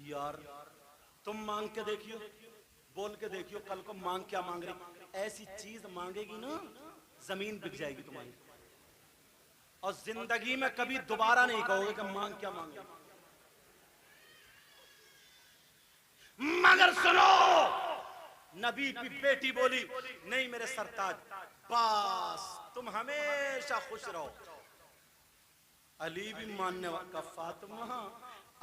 यार तुम मांग के देखियो, बोल के देखियो, कल को मांग क्या मांग रही, ऐसी चीज मांगेगी ना जमीन बिक जाएगी तुम्हारी, और जिंदगी में कभी दोबारा नहीं कहोगे कि मांग क्या मांगे। मगर सुनो, नबी की बेटी बोली, नहीं मेरे सरताज, बस तुम हमेशा खुश रहो। अली भी मानने का, फातिमा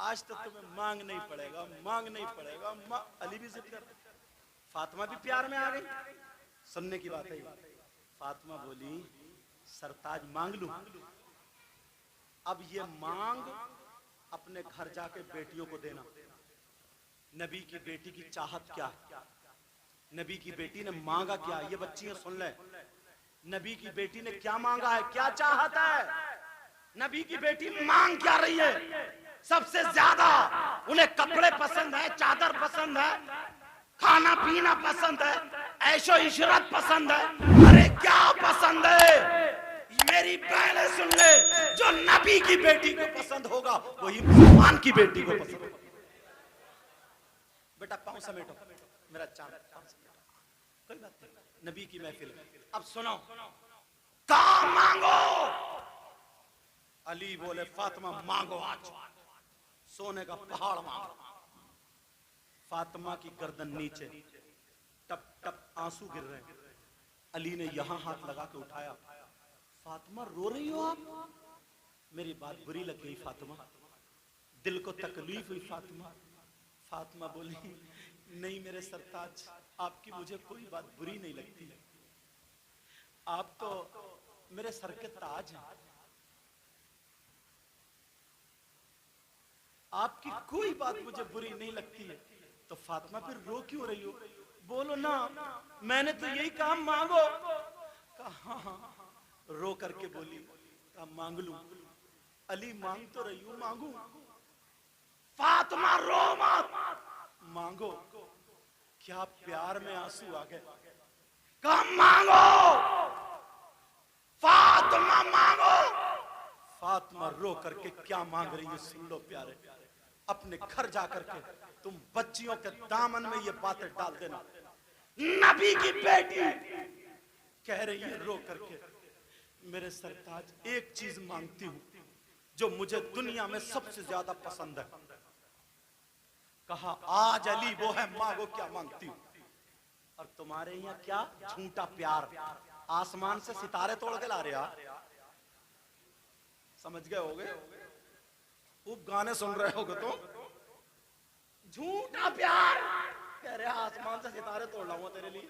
आज तक तुम्हें मांग नहीं पड़ेगा, मांग नहीं पड़ेगा। अली भी जिद कर, फातिमा भी प्यार में आ गई। सुनने की बात है, फातिमा बोली सरताज मांग लूं। अब ये मांग अपने घर जाके बेटियों को देना। नबी की बेटी की चाहत क्या है, नबी की बेटी ने मांगा क्या, ये बच्चियां सुन ले। नबी की बेटी ने क्या मांगा है, क्या चाहत है, नबी की बेटी मांग क्या रही है। सबसे ज्यादा उन्हें कपड़े पसंद है, चादर पसंद है, खाना पीना पसंद है, ऐशो इशरत पसंद है। अरे क्या पसंद है, मेरी बहनें सुन ले, जो नबी की बेटी को पसंद होगा वही मुसलमान की बेटी को पसंद होगा। बेटा पांव समेटो, मेरा चांद कोई बात नहीं, नबी की महफिल। अब सुनो, काम मांगो। अली बोले फातिमा मांगो, आज सोने का पहाड़ मांगो। फातिमा की गर्दन नीचे, टप टप आंसू गिर रहे हैं। अली ने यहां हाथ लगा के उठाया, फातिमा रो रही हो आप? मेरी बात बुरी लग गई फातिमा, दिल को तकलीफ हुई फातिमा। फातिमा बोली नहीं मेरे सरताज, आपकी मुझे कोई बात बुरी नहीं लगती, आप तो मेरे सर के ताज हैं, आपकी कोई बात मुझे बुरी नहीं लगती है। तो फातिमा फिर रो क्यों रही हो, बोलो ना, मैंने तो यही कहा मांगो। कहा हाँ, रो करके बोली, कहा मांग लूं। अली मांग तो रही हूं, मांगू। फातिमा रो मत, मांगो। क्या प्यार में आंसू आ गए, कहा मांगो, फातिमा मांगो। फातिमा रो करके क्या मांग रही है सुन लो प्यारे। अपने घर जाकर के तुम बच्चियों के दामन में ये बातें डाल देना। नबी की बेटी कह रही है रो करके, मेरे सरताज एक चीज मांगती हूं जो मुझे दुनिया में सबसे ज्यादा पसंद है। कहा आज अली वो है, मांगो क्या मांगती हूं। और तुम्हारे यहाँ क्या झूठा प्यार, आसमान से सितारे तोड़ के ला रहे हो, समझ गए होगे, खूब गाने सुन रहे होगे तो। झूठा प्यार कह रहे आसमान से सितारे तोड़ लाऊंगा तेरे लिए,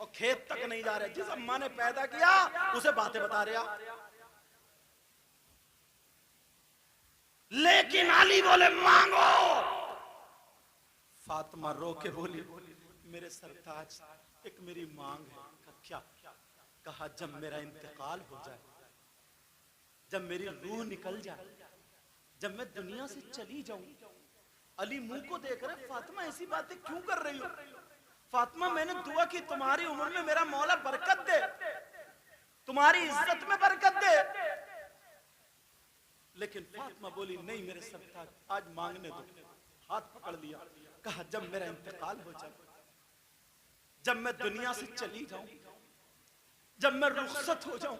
और खेत तक नहीं जा रहे, जिस अम्मा ने पैदा किया उसे बातें बता रहे। लेकिन अली बोले मांगो। फातिमा रो के बोली मेरे सरताज एक मेरी मांग है। क्या? कहा जब मेरा इंतकाल हो जाए, जब मेरी रूह निकल जाए, जब मैं दुनिया से चली जाऊं। अली मुंह को देख रहे, फातिमा ऐसी बातें क्यों कर रही हो? फातिमा मैंने दुआ की तुम्हारी उम्र में मेरा मौला बरकत दे, तुम्हारी इज्जत में बरकत दे। लेकिन फातिमा बोली नहीं मेरे सरताज आज मांगने दो। हाथ पकड़ लिया, कहा जब मेरा इंतकाल हो जाए, जब मैं दुनिया से चली जाऊं, जब मैं रुखसत हो जाऊं,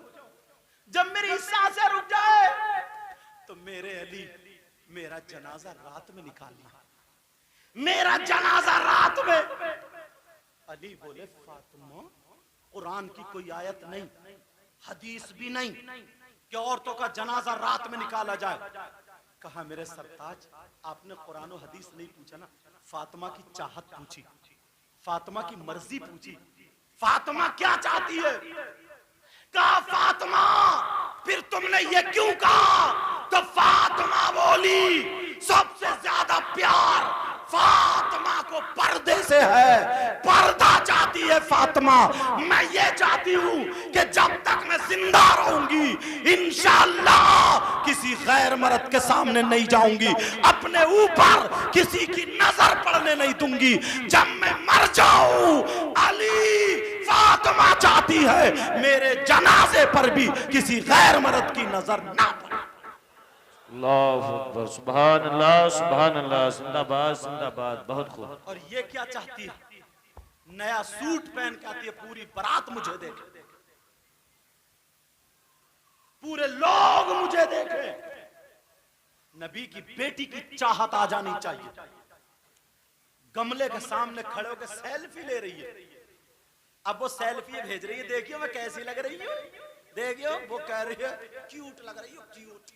जब मेरी सांसें रुक जाए, तो मेरे अली मेरा जनाजा रात में निकालना, मेरा जनाजा रात में। अली बोले फातिमा कुरान की कोई आयत नहीं, हदीस भी नहीं कि औरतों का जनाजा रात में निकाला जाए। कहा मेरे सरताज आपने कुरान और हदीस नहीं पूछा ना, फातिमा की चाहत पूछी, फातिमा की मर्जी पूछी, फातिमा क्या चाहती है। कहा फातिमा फिर तुमने ये क्यों कहा? तो फातिमा बोली सबसे ज्यादा प्यार फातिमा को पर्दे से है, पर्दा चाहती है फातिमा। मैं ये चाहती हूँ कि जब तक मैं जिंदा रहूंगी इंशाअल्लाह किसी गैर मर्द के सामने नहीं जाऊंगी, अपने ऊपर किसी की नजर पड़ने नहीं दूंगी। जब मैं मर जाऊं अली फातिमा चाहती है मेरे जनाजे पर भी किसी गैर मर्द की नजर ना पड़े। अल्लाहु अकबर, सुभान अल्लाह, सुभान अल्लाह, जिंदाबाद जिंदाबाद, बहुत खूब। और ये क्या चाहती है, नया सूट पहन के आती है, पूरी बारात मुझे देखे, पूरे लोग मुझे देखे। नबी की बेटी की चाहत आ जानी चाहिए। गमले के सामने खड़े होकर सेल्फी ले रही है। अब वो सेल्फी भेज रही है, देखियो मैं कैसी लग रही हूँ, देखियो। वो कह रही है क्यूट लग रही हो, क्यूट।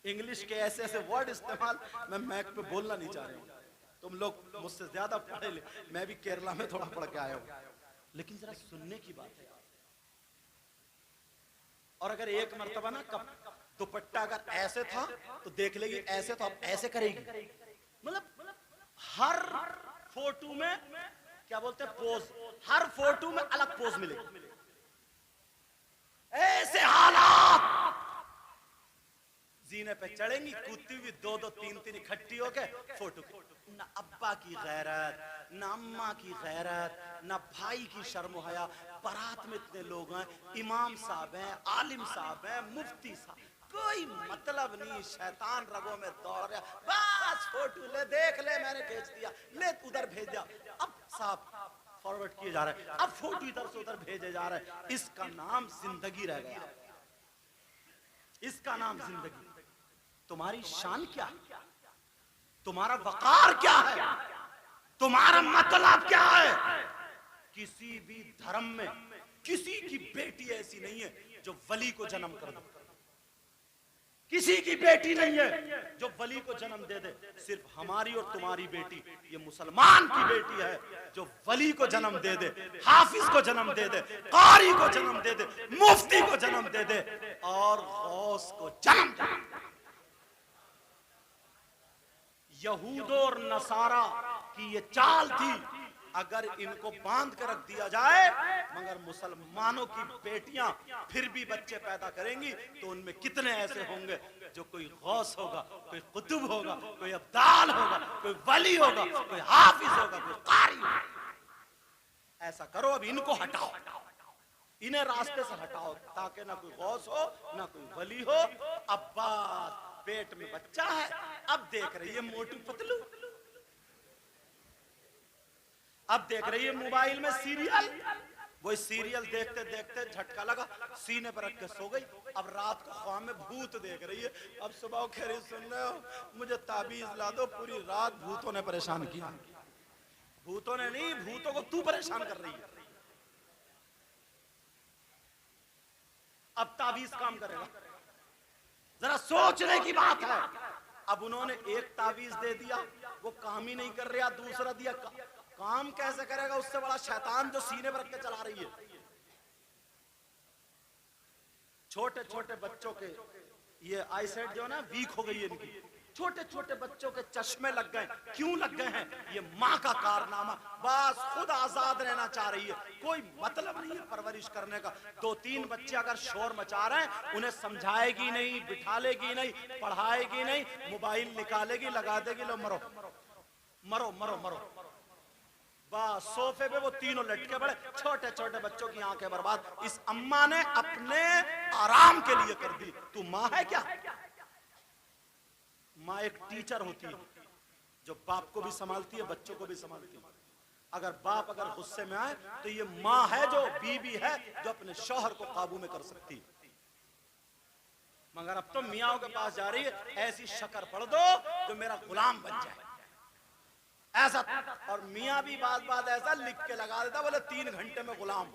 इंग्लिश के ऐसे ऐसे वर्ड इस्तेमाल मैं मैक पे बोलना नहीं चाह रहा हूँ। तुम लोग मुझसे ज्यादा पढ़े ले, मैं भी केरला में थोड़ा पढ़ के आया हूँ, लेकिन जरा सुनने की बात है। और अगर एक मर्तबा ना कब दुपट्टा अगर ऐसे था तो देख लेगी, ऐसे तो अब ऐसे करेगी। मतलब हर फोटो में क्या बोलते हैं, पोज, हर फोटो में अलग पोज मिलेगी। ऐसे हालात, जीने पे चढ़ेंगी, कूदती हुई दो दो तीन तीन इकट्ठी होके फोटो। ना अब्बा की गैरत, ना अम्मा की गैरत, ना भाई की शर्म हया। बारात में इतने लोग हैं, इमाम साहब हैं, आलिम साहब हैं, मुफ्ती साहब, कोई मतलब नहीं। शैतान रगों में दौड़ रहा, बस फोटो ले, देख ले मैंने भेज दिया, ले उधर भेज दिया। अब साहब फॉरवर्ड किए जा रहे हैं, अब फोटो इधर से उधर भेजे जा रहे हैं। इसका नाम जिंदगी रह गया, इसका नाम जिंदगी। तुम्हारी शान क्या है, तुम्हारा वकार क्या है, तुम्हारा मतलब क्या है? किसी भी धर्म में किसी की बेटी ऐसी नहीं है जो वली को जन्म कर दे। किसी की बेटी नहीं है जो वली को जन्म दे दे। सिर्फ हमारी और तुम्हारी बेटी, ये मुसलमान की बेटी है जो वली को जन्म दे दे, हाफिज को जन्म दे दे, कारी को जन्म दे दे, मुफ्ती को जन्म दे दे और गौस को जन्म दे। यहूद और नसारा की ये चाल थी, अगर इनको बांध कर रख दिया जाए, मगर मुसलमानों की बेटियां फिर भी बच्चे पैदा करेंगी, तो उनमें कितने ऐसे होंगे जो कोई गौस होगा, कोई कुतुब होगा, कोई अब्दाल होगा, कोई वली होगा, कोई हाफिज होगा, कोई कारी होगा। ऐसा करो, अब इनको हटाओ, इन्हें रास्ते से हटाओ, ताकि ना कोई गौस हो, ना कोई वली हो। अब्बास पेट में बच्चा है, अब देख रही है मोटू पतलू, अब देख रही है मोबाइल में सीरियल। वो सीरियल देखते देखते झटका लगा, सीने पर रख के सो गई। अब रात को ख्वाब में भूत देख रही है। अब सुबह खैर सुन रहे हो, मुझे ताबीज ला दो, पूरी रात भूतों ने परेशान किया। भूतों ने नहीं, भूतों को तू परेशान कर रही है। अब ताबीज काम करेगा? जरा सोचने की बात है। अब उन्होंने एक ताबीज दे दिया, वो काम ही नहीं कर रहा, दूसरा दिया, काम कैसे करेगा उससे बड़ा शैतान जो सीने पर रख के चला रही है। छोटे छोटे बच्चों के ये आईसाइट जो है ना वीक हो गई है इनकी, छोटे छोटे बच्चों के चश्मे लग गए। क्यों लग गए हैं? ये माँ का कारनामा। बस खुद आजाद रहना चाह रही है, कोई मतलब नहीं है परवरिश करने का। दो तीन बच्चे अगर शोर मचा रहे हैं, उन्हें समझाएगी नहीं, बिठालेगी नहीं, पढ़ाएगी नहीं, मोबाइल निकालेगी, लगा देगी, लो मरो मरो मरो मरो। बस सोफे पे वो तीनों लटके पड़े, छोटे छोटे बच्चों की आंखें बर्बाद। इस अम्मा ने अपने आराम के लिए कर दी। तू माँ है क्या? माँ एक टीचर होती है जो बाप को भी संभालती है, बच्चों को भी संभालती है। अगर बाप अगर गुस्से में आए तो ये माँ है जो बीबी है जो अपने शौहर को काबू में कर सकती है। मगर अब तो मियाँ के पास जा रही है, ऐसी शक्कर पड़ दो जो मेरा गुलाम बन जाए, ऐसा। और मियाँ भी बात बात ऐसा लिख के लगा देता, बोले 3 घंटे में गुलाम,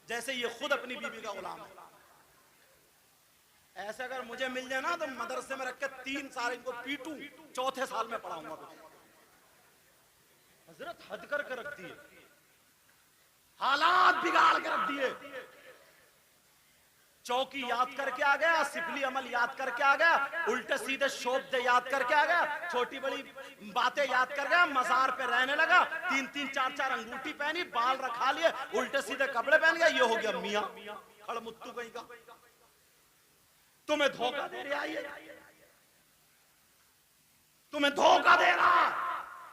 जैसे ये खुद अपनी बीबी का गुलाम है। ऐसे अगर मुझे मिल जाए ना तो मदरसे में रख के 3 साल इनको पीटूं, चौथे साल में पढ़ाऊंगा। हजरत हद करके रख दिए, हालात बिगाड़ के रख दिए। चौकी याद करके आ गया, सिफली अमल याद करके आ गया, उल्टे सीधे शोभ याद करके आ गया, छोटी बड़ी बातें याद कर गया, मजार पे रहने लगा, 3-3 4-4 अंगूठी पहनी, बाल रखा लिए, उल्टे सीधे कपड़े पहन गया। ये हो गया मियां खड़मुत्तू कहीं का। तुम्हें धोखा दे रहा है, तुम्हें धोखा दे रहा।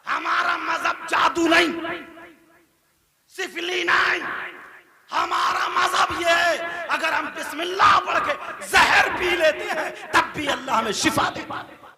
हमारा मजहब जादू नहीं, सिफली नहीं, हमारा मजहब ये है, अगर हम बिस्मिल्लाह पढ़ के जहर पी लेते हैं तब भी अल्लाह हमें शिफा देता है।